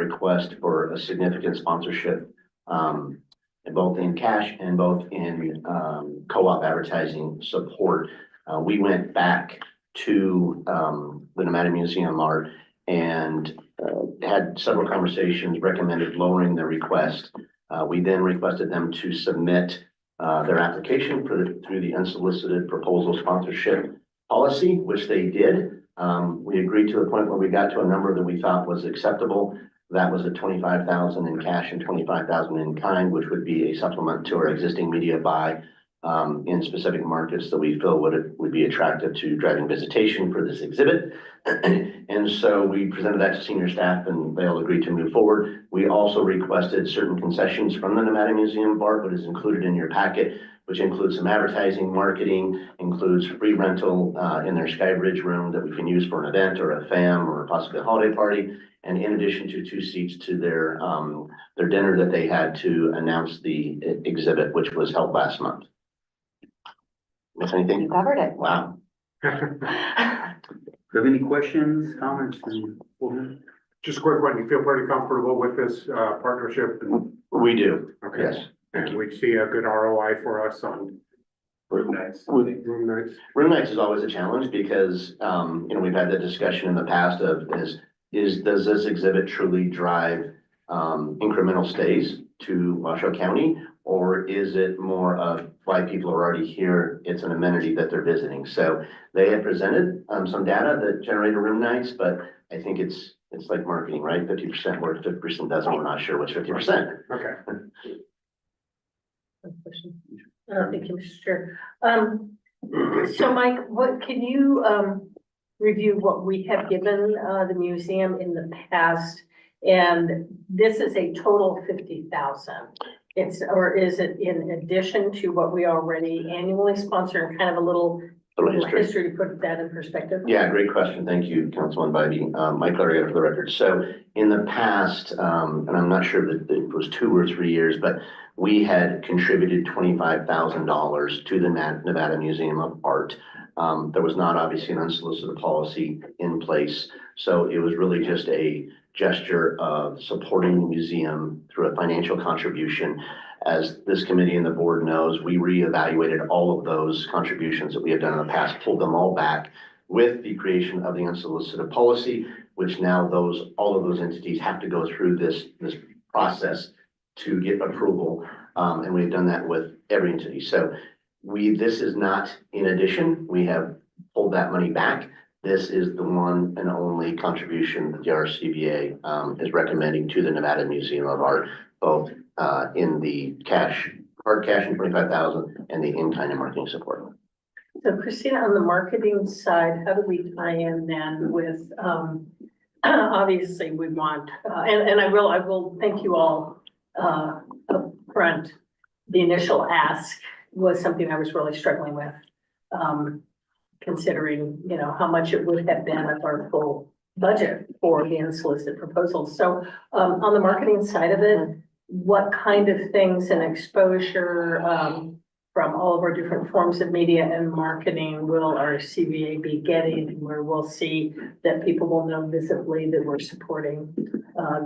request for a significant sponsorship, both in cash and both in co-op advertising support. We went back to the Nevada Museum of Art and had several conversations, recommended lowering the request. We then requested them to submit their application through the unsolicited proposal sponsorship policy, which they did. We agreed to the point where we got to a number that we thought was acceptable. That was at 25,000 in cash and 25,000 in kind, which would be a supplement to our existing media buy in specific markets that we feel would be attractive to driving visitation for this exhibit. And so we presented that to senior staff and they all agreed to move forward. We also requested certain concessions from the Nevada Museum of Art, what is included in your packet, which includes some advertising, marketing, includes free rental in their Skybridge room that we can use for an event or a FAM or possibly a holiday party. And in addition to 2 seats to their dinner that they had to announce the exhibit, which was held last month. Miss anything? You covered it. Wow. Do you have any questions, comments? Just a quick one, you feel pretty comfortable with this partnership? We do. Okay. Yes. And we see a good ROI for us on room nights. Room nights is always a challenge because, we've had the discussion in the past of does this exhibit truly drive incremental stays to Washoe County? Or is it more of why people are already here? It's an amenity that they're visiting. So they had presented some data that generated room nights, but I think it's like marketing, right? 50% works, 50% doesn't. We're not sure what's 50%. Okay. Thank you, Mr. Chair. So Mike, what can you review what we have given the museum in the past? And this is a total of 50,000. Or is it in addition to what we already annually sponsor, and kind of a little history to put that in perspective? Yeah, great question. Thank you, Councilman Bybee. Mike Larrier for the record. So in the past, and I'm not sure that it was 2 or 3 years, but we had contributed $25,000 to the Nevada Museum of Art. There was not obviously an unsolicited policy in place. So it was really just a gesture of supporting the museum through a financial contribution. As this committee and the board knows, we reevaluated all of those contributions that we had done in the past, pulled them all back with the creation of the unsolicited policy, which now all of those entities have to go through this process to get approval. And we've done that with every entity. So this is not in addition. We have pulled that money back. This is the one and only contribution that the RCBA is recommending to the Nevada Museum of Art, both in the hard cash and 25,000 and the in-kind and marketing support. So Christina, on the marketing side, how do we tie in then with, obviously we want, and I will thank you all up front. The initial ask was something I was really struggling with. Considering, how much it would have been of our full budget for the unsolicited proposals. So on the marketing side of it, what kind of things and exposure from all of our different forms of media and marketing will our CBA be getting, where we'll see that people will know visibly that we're supporting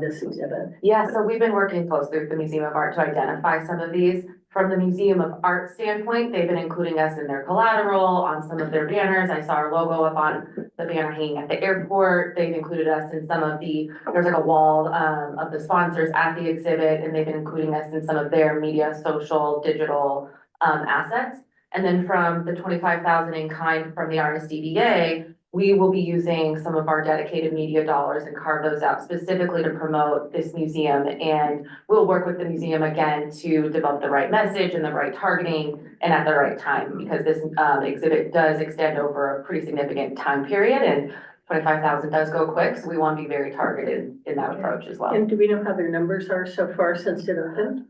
this exhibit? Yeah, so we've been working closely with the Museum of Art to identify some of these. From the Museum of Art standpoint, they've been including us in their collateral, on some of their banners. I saw our logo up on the banner hanging at the airport. They've included us in some of there's like a wall of the sponsors at the exhibit, and they've been including us in some of their media, social, digital assets. And then from the 25,000 in kind from the RSCBA, we will be using some of our dedicated media dollars and carve those out specifically to promote this museum. And we'll work with the museum again to develop the right message and the right targeting and at the right time, because this exhibit does extend over a pretty significant time period, and 25,000 does go quick. So we want to be very targeted in that approach as well. And do we know how their numbers are so far since it opened?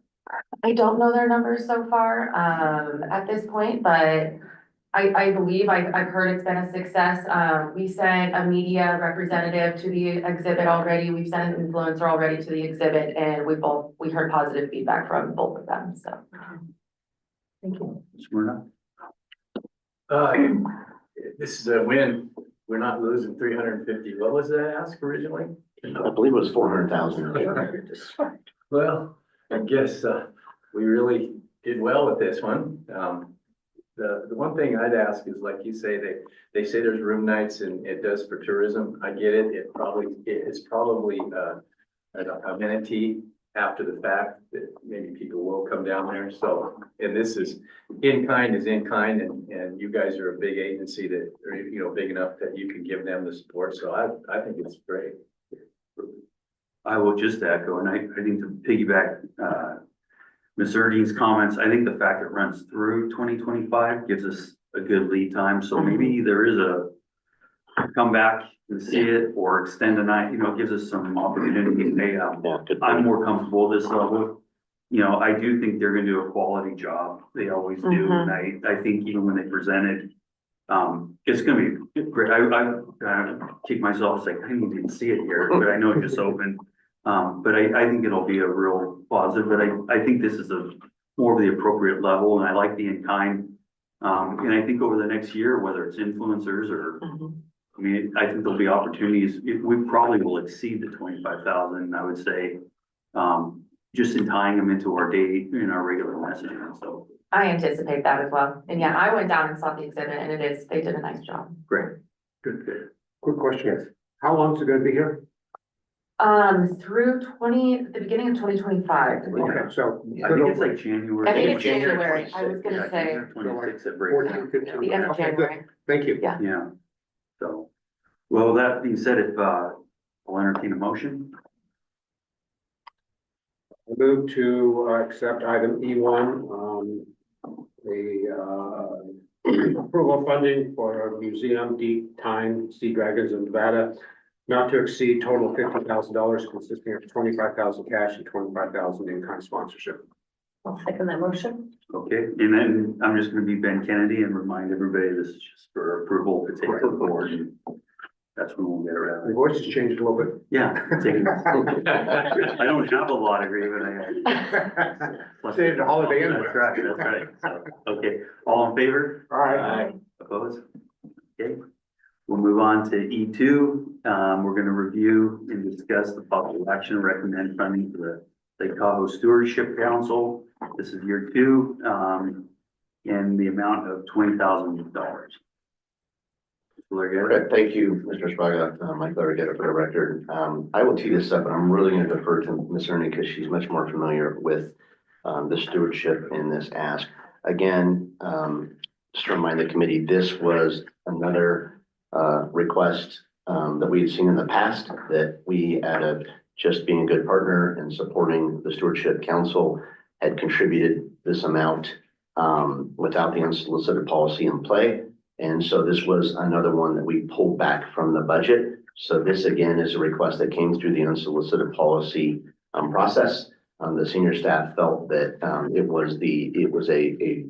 I don't know their numbers so far at this point, but I believe I've heard it's been a success. We sent a media representative to the exhibit already. We've sent an influencer already to the exhibit, and we heard positive feedback from both of them. So, thank you. Smyrna? This is a win. We're not losing 350. What was that ask originally? I believe it was 400,000. Well, I guess, we really did well with this one. The one thing I'd ask is, like you say, they say there's room nights and it does for tourism. I get it. It is probably, an amenity after the fact that maybe people will come down there. So, and this is in kind and you guys are a big agency that, are, you know, big enough that you can give them the support. So I think it's great. I will just echo, and I think to piggyback, Ms. Erding's comments, I think the fact it runs through 2025 gives us a good lead time, so maybe there is a come back and see it, or extend a night, you know, it gives us some opportunity. Hey, Yeah, good I'm point. more comfortable at this level. You know, I do think they're gonna do a quality job, they always do, and I think even when they presented, it's gonna be great. I kick myself, it's like, I didn't even see it here, but I know it just opened. But I think it'll be a real positive, but I think this is a more of the appropriate level, and I like the in-kind. And I think over the next year, whether it's influencers or, I mean, I think there'll be opportunities. We probably will exceed the 25,000, I would say. Just in tying them into our day, in our regular messaging, so. I anticipate that as well. And yeah, I went down and saw the exhibit and they did a nice job. Great. Good. Quick question. How long is it gonna be here? Through the beginning of 2025. Okay, so. I think it's like January. I think it's January January. I was 26th. gonna say 26 at break. 14, 15. the end of Okay, good. January. Thank you. Yeah. Yeah, so, well, that being said, if, I'll entertain a motion. I move to accept item E1, the approval of funding for museum deep time Sea Dragons in Nevada, not to exceed total of $50,000, consisting of 25,000 cash and 25,000 in-kind sponsorship. I'll second that motion. Okay, and then I'm just gonna be Ben Kennedy and remind everybody this is just for approval to take to the board, and that's when we'll get The around. voice has changed a little bit. Yeah. take it. I don't have a lot agreement, Saved a holiday in. That's right, so, okay, all in favor? All right. Opposed? Okay, we'll move on to E2. We're gonna review and discuss the possible action, recommend funding for the Lake Tahoe Stewardship Council. This is year 2, and the amount of $20,000. Okay, thank you, Mr. Spraga, Mike Larragetta for the record. I will tee this up, and I'm really going to defer to Ms. Ernie because she's much more familiar with the stewardship in this ask. Again, just to remind the committee, this was another request that we had seen in the past, that we, out of just being a good partner and supporting the Stewardship Council, had contributed this amount without the unsolicited policy in play. And so this was another one that we pulled back from the budget. So this again is a request that came through the unsolicited policy process. The senior staff felt that it was a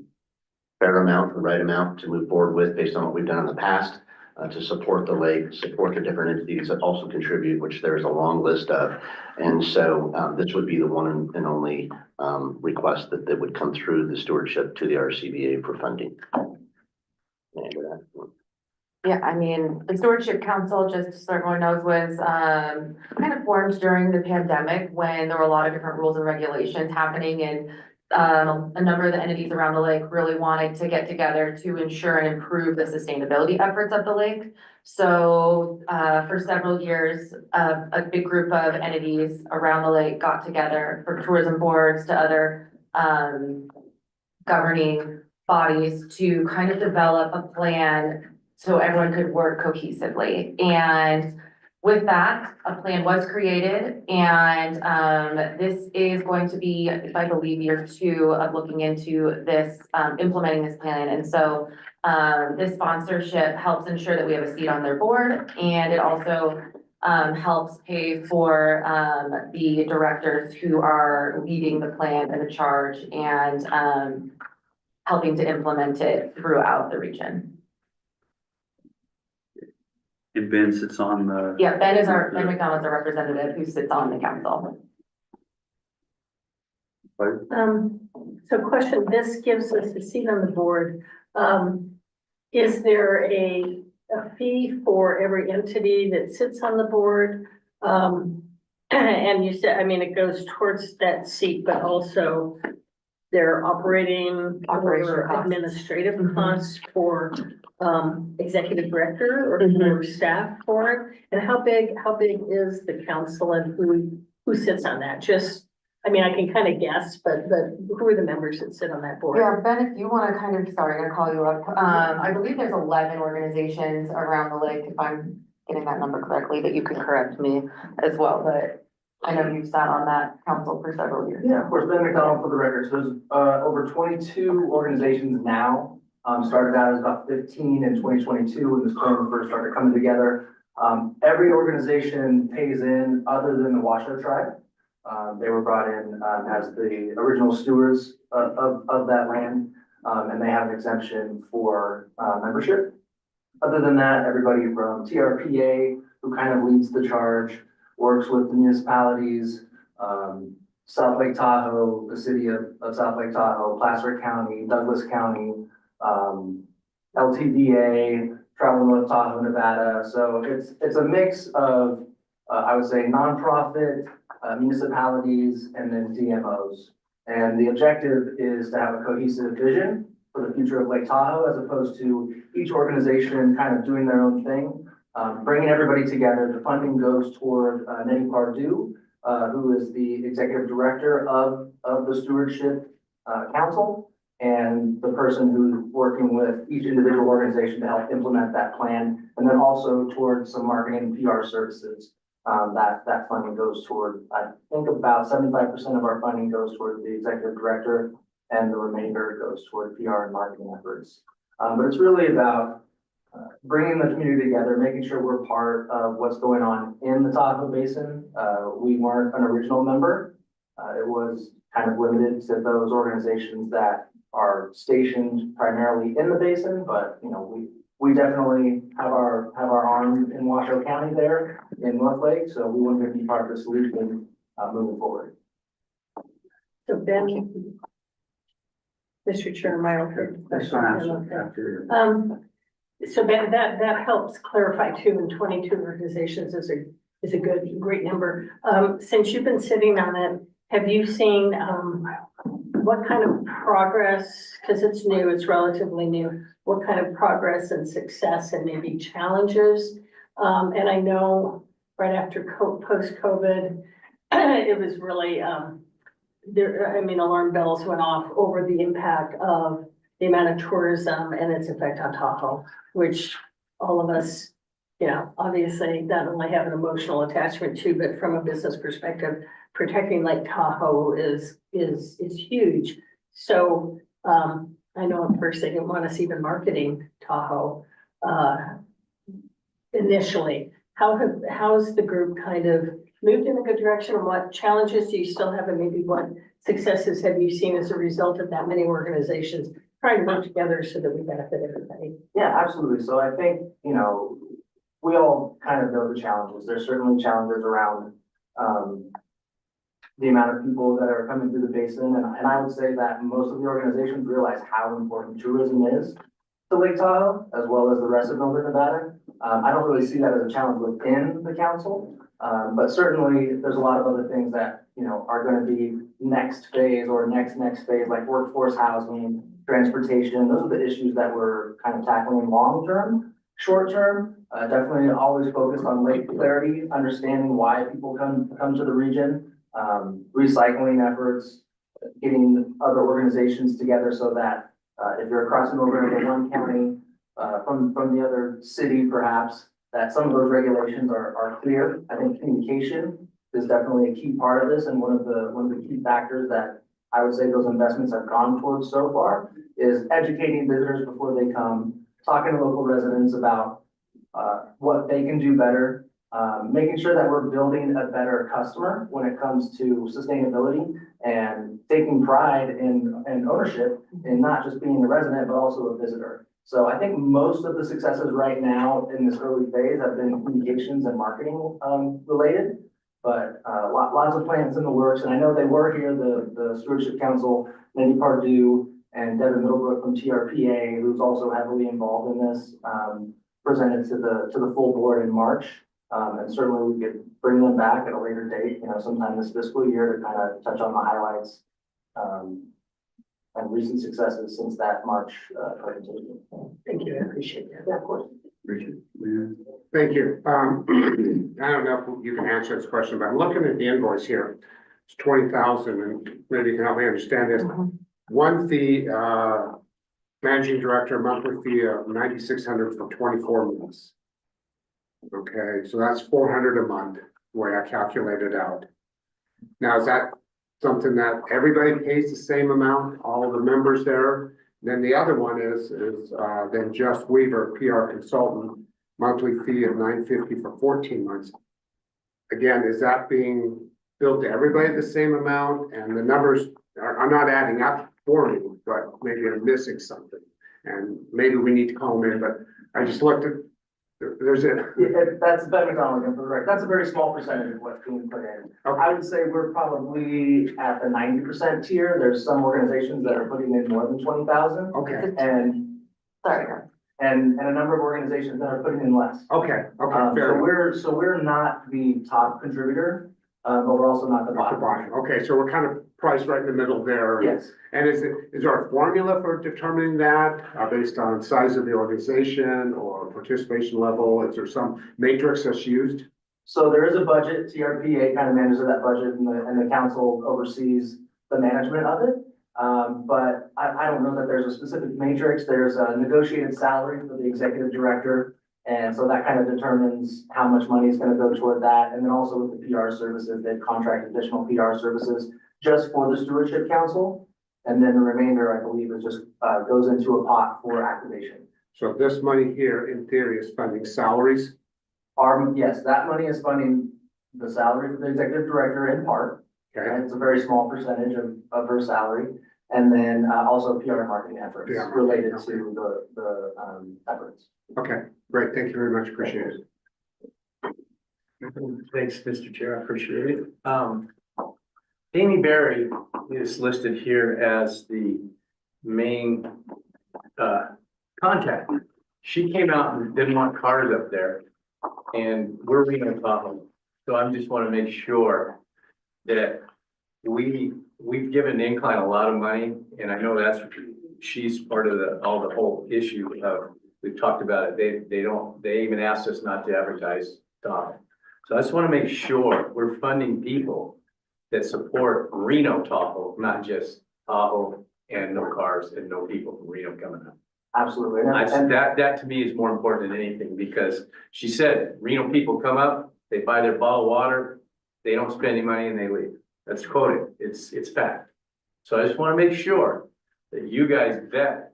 fair amount, the right amount to move forward with based on what we've done in the past to support the lake, support the different entities that also contribute, which there's a long list of. And so this would be the one and only request that would come through the stewardship to the RCBA for funding. Yeah, I mean, the Stewardship Council, just so everyone knows, was kind of formed during the pandemic when there were a lot of different rules and regulations happening, and a number of the entities around the lake really wanted to get together to ensure and improve the sustainability efforts of the lake. So for several years, a big group of entities around the lake got together, from tourism boards to other governing bodies, to kind of develop a plan so everyone could work cohesively. And with that, a plan was created, and this is going to be, I believe, year 2 of looking into this, implementing this plan. And so this sponsorship helps ensure that we have a seat on their board, and it also helps pay for the directors who are leading the plan and the charge, and helping to implement it throughout the region. And Ben sits on the. Yeah, Ben McDonald's, our representative who sits on the council. So question, this gives us a seat on the board. Is there a fee for every entity that sits on the board? And you said, I mean, it goes towards that seat, but also their Operation or costs. administrative Mhm. costs for, executive director or Mhm. for staff for it. And how big is the council and who sits on that? Just, I mean, I can kind of guess, but who are the members that sit on that board? Yeah, Ben, if you wanna kind of, sorry, I'm gonna call you up. I believe there's 11 organizations around the lake, if I'm getting that number correctly, but you can correct me as well, but I know you've sat on that council for several years. Yeah, of course, Ben McDonald for the record. So there's over 22 organizations now. Started out as about 15 in 2022 when this plan first started coming together. Every organization pays in other than the Washoe tribe. They were brought in as the original stewards of that land, and they have an exemption for membership. Other than that, everybody from TRPA, who kind of leads the charge, works with the municipalities, South Lake Tahoe, the city of South Lake Tahoe, Placer County, Douglas County, LTVA, Travel North Tahoe, Nevada. So it's a mix of, I would say, nonprofit, municipalities, and then DMOs. And the objective is to have a cohesive vision for the future of Lake Tahoe, as opposed to each organization kind of doing their own thing. Bringing everybody together. The funding goes toward Nettie Pardue, who is the executive director of the Stewardship Council, and the person who's working with each individual organization to help implement that plan, and then also towards some marketing and PR services. That funding goes toward, I think about 75% of our funding goes toward the executive director, and the remainder goes toward PR and marketing efforts. But it's really about bringing the community together, making sure we're part of what's going on in the Tahoe Basin. We weren't an original member. It was kind of limited to those organizations that are stationed primarily in the basin, but you know, we definitely have our arm in Washoe County there in North Lake, so we want to be part of the solution moving forward. So Ben, Mr. Chair, my own question. So Ben, that helps clarify too, and 22 organizations is a great number. Since you've been sitting on it, have you seen, what kind of progress, because it's new, it's relatively new, what kind of progress and success and maybe challenges? And I know right after post-COVID, it was really, alarm bells went off over the impact of the amount of tourism and its effect on Tahoe, which all of us, you know, obviously not only have an emotional attachment to, but from a business perspective, protecting Lake Tahoe is huge. So, I know at first they didn't want us even marketing Tahoe, initially. How's the group kind of moved in a good direction, and what challenges do you still have, and maybe what successes have you seen as a result of that many organizations trying to work together so that we benefit everybody? Yeah, absolutely. So I think, you know, we all kind of know the challenges. There's certainly challenges around the amount of people that are coming through the basin. And I would say that most of the organizations realize how important tourism is to Lake Tahoe, as well as the rest of Northern Nevada. I don't really see that as a challenge within the council, but certainly there's a lot of other things that, you know, are going to be next phase or next phase, like workforce housing, transportation. Those are the issues that we're kind of tackling long term. Short term, definitely always focused on lake clarity, understanding why people come to the region, recycling efforts, getting other organizations together so that if you're crossing over into one county from the other city, perhaps, that some of those regulations are clear. I think communication is definitely a key part of this, and one of the key factors that I would say those investments have gone towards so far is educating visitors before they come, talking to local residents about what they can do better, making sure that we're building a better customer when it comes to sustainability and taking pride in ownership in not just being a resident, but also a visitor. So I think most of the successes right now in this early phase have been communications and marketing related, but lots of plans in the works. And I know they were here, the Stewardship Council, Nettie Pardue and Devin Middlebrook from TRPA, who's also heavily involved in this, presented to the full board in March. And certainly we could bring them back at a later date, sometime this fiscal year to kind of touch on the highlights. And recent successes since that March, presentation. Thank you, I appreciate that. Yeah, of course. Richard? Yeah. Thank you. I don't know if you can answer this question, but I'm looking at the invoice here. It's 20,000 and maybe you can help me understand this. One fee, managing director, monthly fee of 9,600 for 24 months. Okay, so that's 400 a month, the way I calculated out. Now, is that something that everybody pays the same amount, all the members there? Then the other one is then Just Weaver, PR consultant, monthly fee of $950 for 14 months. Again, is that being billed to everybody the same amount? And the numbers are not adding up for me, but maybe I'm missing something. And maybe we need to call them in, but I just looked at, there's a, That's Ben McDonald, again, for the record. That's a very small percentage of what's being put in. I would say we're probably at the 90% tier. There's some organizations that are putting in more than 20,000. okay, And, Sorry. and a number of organizations that are putting in less. okay, So fair enough. we're not the top contributor, but we're also not the Not the bottom. bottom. Okay, so we're kind of priced right in the middle there. Yes. And is there a formula for determining that, based on size of the organization or participation level? Is there some matrix that's used? So there is a budget, TRPA kind of manages that budget and the council oversees the management of it. But I don't know that there's a specific matrix. There's a negotiated salary for the executive director. And so that kind of determines how much money is gonna go toward that. And then also with the PR services, they've contracted additional PR services just for the stewardship council. And then the remainder, I believe, is just, goes into a pot for activation. So this money here, in theory, is funding salaries? Yes, that money is funding the salary for the executive director in part. Okay, And it's a very small percentage of her salary. And then, also PR and marketing efforts PR marketing, related okay. to the efforts. okay, great, thank you very much, appreciate it. Thanks, Mr. Chair, I appreciate it. Amy Berry is listed here as the main, contact. She came out and didn't want cars up there, and we're Reno Tahoe. So I just want to make sure that we've given Incline a lot of money, and I know she's part of the whole issue of, we've talked about it, they even asked us not to advertise Tahoe. So I just want to make sure we're funding people that support Reno Tahoe, not just Tahoe and no cars and no people from Reno coming up. Absolutely. That to me is more important than anything, because she said, Reno people come up, they buy their bottled water, they don't spend any money and they leave. That's quoted, it's fact. So I just want to make sure that you guys vet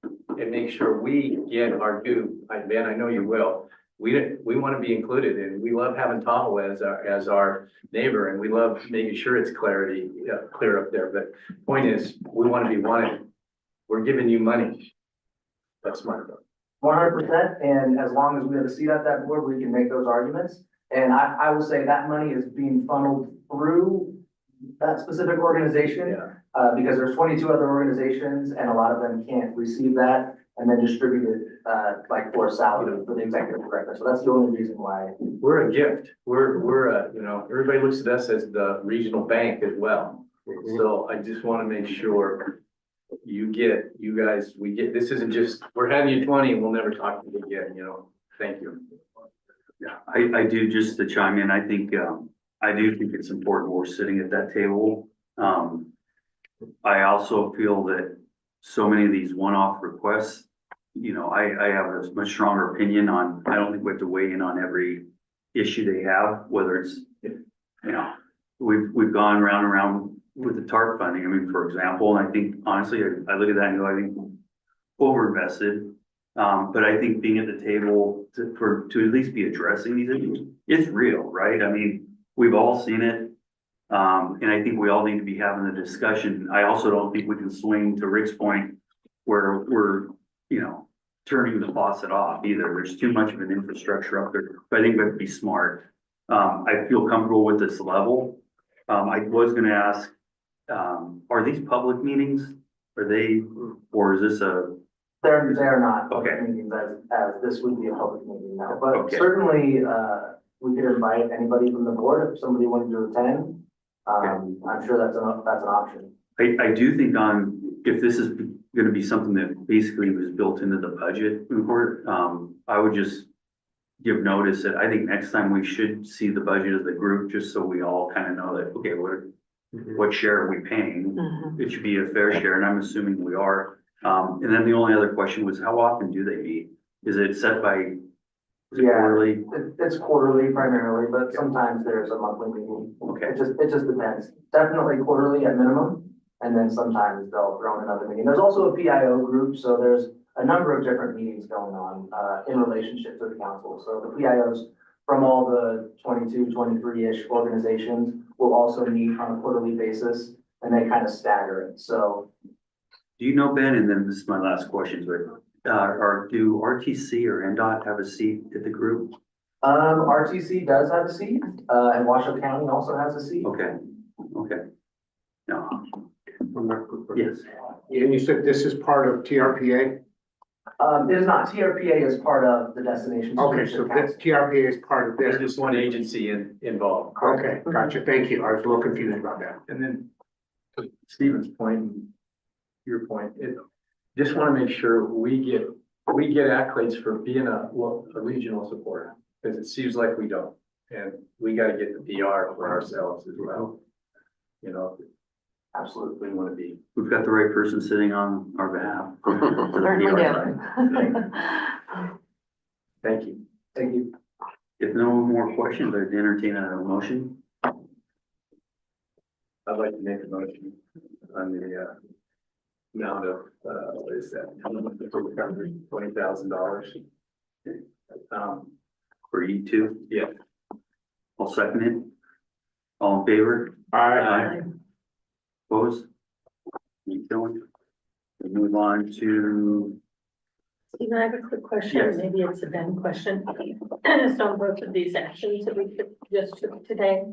and make sure we get our due. Ben, I know you will. We want to be included, and we love having Tahoe as our neighbor, and we love making sure it's clear up there. But point is, we want to be wanted. We're giving you money. That's smart. 100%, and as long as we have a seat at that board, we can make those arguments. And I will say that money is being funneled through that specific organization. Yeah. Because there's 22 other organizations and a lot of them can't receive that and then distribute it, like for a salary for the executive director. So that's the only reason why. We're a gift. We're a, everybody looks at us as the regional bank as well. So I just want to make sure you guys, this isn't just, we're having you 20 and we'll never talk to you again, Thank you. Yeah, I do, just to chime in, I do think it's important we're sitting at that table. I also feel that so many of these one-off requests, I have a much stronger opinion on, I don't think we have to weigh in on every issue they have, whether it's, we've gone round and round with the TARP funding. I mean, for example, and I think honestly, I look at that and go, I think overinvested. But I think being at the table to at least be addressing these issues, it's real, right? I mean, we've all seen it. And I think we all need to be having the discussion. I also don't think we can swing to Rick's point where we're, turning the faucet off either. There's too much of an infrastructure up there, but I think we have to be smart. I feel comfortable with this level. I was gonna ask, are these public meetings? Or is this a They're not Okay. public meetings as this would be a public meeting now, but Okay. certainly, we could invite anybody from the board if somebody wanted to attend. I'm sure that's an option. I do think if this is gonna be something that basically was built into the budget report, I would just give notice that I think next time we should see the budget of the group, just so we all kind of know that, okay, what share are we paying? It should be a fair share, and I'm assuming we are. And then the only other question was, how often do they meet? Is it set by? Is it Yeah. quarterly? It's quarterly primarily, but sometimes there's a monthly meeting. Okay, It just depends. Definitely quarterly at minimum, and then sometimes they'll throw in another meeting. There's also a PIO group, so there's a number of different meetings going on, in relationship to the council. So the PIOs from all the 22, 23-ish organizations will also meet on a quarterly basis, and they kind of stagger it. So do you know, Ben, and then this is my last question, but, do RTC or NDOT have a seat at the group? RTC does have a seat, and Washoe County also has a seat. Okay, no, One more quick question. yes, And you said this is part of TRPA? It is not. TRPA is part of the Destination Okay, so Stewardship Council. this TRPA is part of There's this. just one agency involved. Okay, gotcha. Thank you. I was a little confused about that. And then to Stephen's point, and your point, just want to make sure we get accolades for being a regional supporter, because it seems like we don't. And we got to get the PR for ourselves as well. You know, Absolutely. we want to be. we've got the right person sitting on our behalf. Certainly do. Thank you. Thank you. If no more questions, I'd entertain a motion. I'd like to make a motion on the amount of, what is that? $20,000. For you two. Yeah. I'll second it. All in favor? Aye. Opposed? Keep going. We move on to, Stephen, I have a quick question, Yes. maybe it's a Ben question. So on both of these actions that we just took today,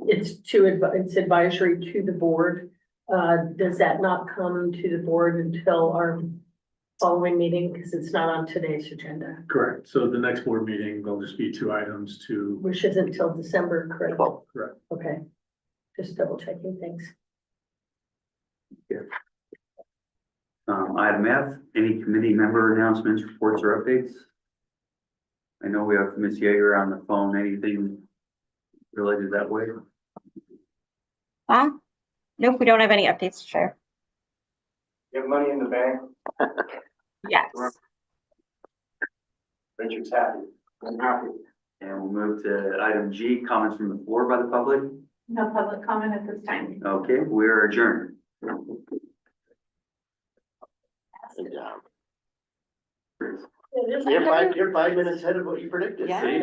it's advisory to the board. Does that not come to the board until our following meeting, because it's not on today's agenda, Correct. So the next board meeting, there'll just be 2 items to, which isn't until December, correct? Correct. Okay, just double checking things. item F, any committee member announcements, reports, or updates? I know we have Ms. Yeager on the phone. Anything related that way? Nope, we don't have any updates to share. You have money in the bank. Yes. Richard's happy. I'm happy. And we'll move to item G, comments from the floor by the public. No public comment at this time. Okay, we are adjourned. Good job. It is- You're 5 minutes ahead of what you predicted. Yeah. See?